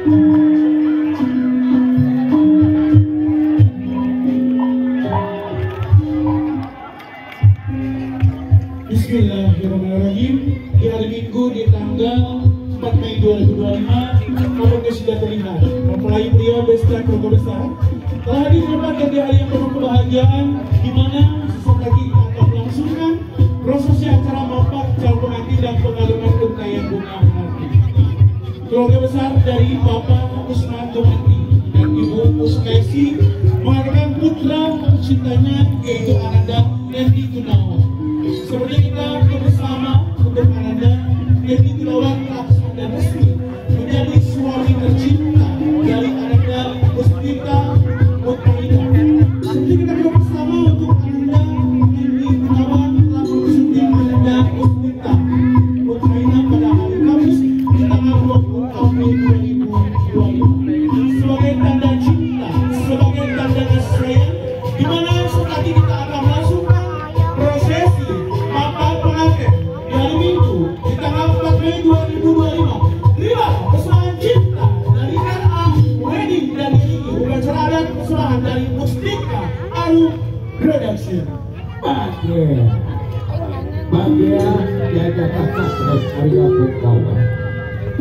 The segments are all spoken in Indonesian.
Bismillahirrahmanirrahim. Di hari Minggu di tanggal 4 Mei 2025, kalau sudah terlihat mempelai pria beserta keluarga besar telah hadir di hari yang penuh kebahagiaan, di mana sesaat lagi kita akan melangsungkan prosesi acara mapak calon pengantin dan pengaluman untayan bunga pengantin. Keluarga besar dari Bapak Usman Tumanti dan Ibu Uskaisi mengadakan putra cintanya yaitu Ananda Yanti Gunawan. Seperti kita bersama untuk Ananda Yanti Gunawan langsung dan resmi menjadi suami tercinta dari Ananda Puspita Mutmainah. Seperti kita bersama untuk Ananda Yanti Gunawan telah bersedia Ananda Puspita Mutmainah pada hari Kamis di tanggal 20 Mei 2025 sebagai tanda cinta, sebagai tanda kasih sayang, di mana saat ini kita akan melangsungkan prosesi mapak pengantin di hari Minggu di tanggal 4 Mei 2025. Terima pesanan cinta dari RA Wedding dan ini upacara adat pesanan dari Mustika Arum Production. Bahagia jaga kakak dan karya kawan.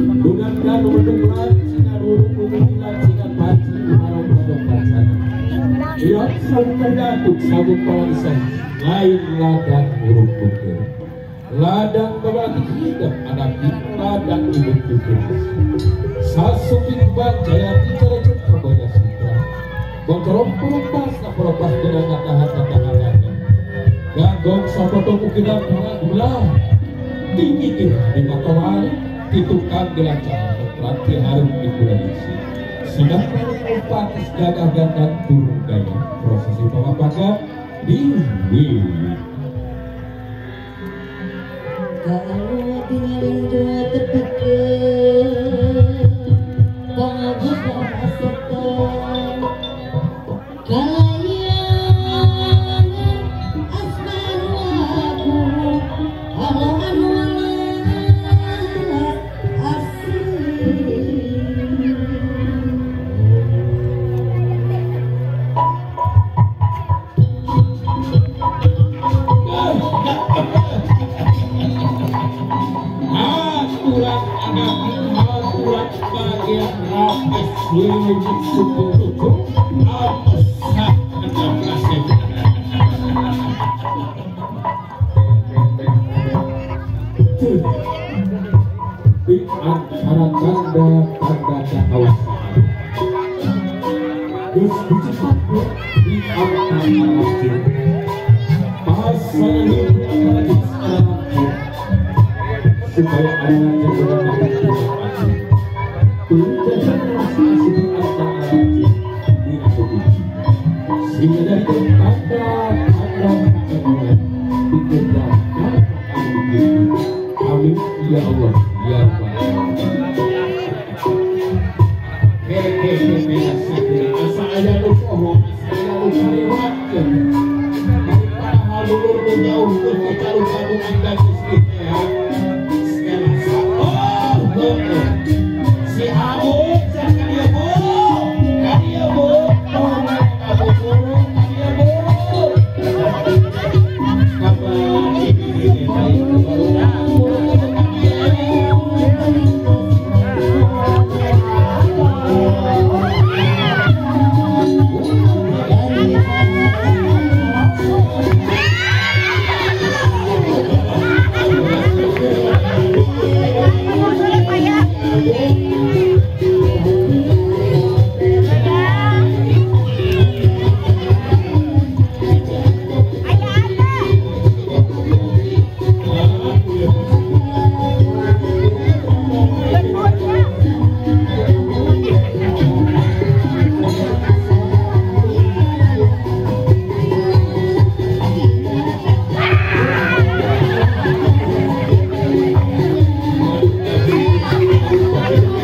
Mudah-mudahan mendengar sinar urung mendengar sinar pasti harap pada pasangan. Ia sabuk terdatuk sabuk kawasan lain ladang urung putih. Ladang berbagi hidup anak ladang hidup putih. Sasuki kebal jaya bicara cerita banyak sitra. Bocorong perupas tak perupas dengan kata-kata. Gagong sapoto mukinan pengadulah tinggi di mata wali ditukang gelancar berarti harum di bulan isi sudah merupakan gagah dan turun daya prosesi pengapakan di Wiwi. Kalau tinggal dua terpikir pengabukan asetan kalayan asman waku alaman walat asli. Aturan bagian rapes wujud suku apa sah ada kasih di antara tanda kawasan terus dicetak di antara pasangan antara di supaya anak yang berada di penjelasan rasa asli antara di Republik sehingga dari tanda dikerjakan amin ya Allah ya Rabbal alamin. Asa aya nu poho asa aya nu kaliwatkeun daripada halulur nu jauh keur kita lupa anda ya. Si Abu jangan dia bu, kan dia bu, Abu turun kan dia bu. Kapan ini baik baru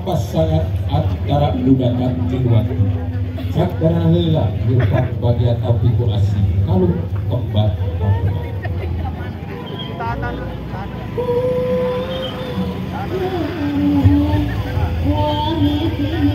pasangan antara budak dan Tirwati. Sakdana heula hirpak bagian api ku asih kalau kembar Wahai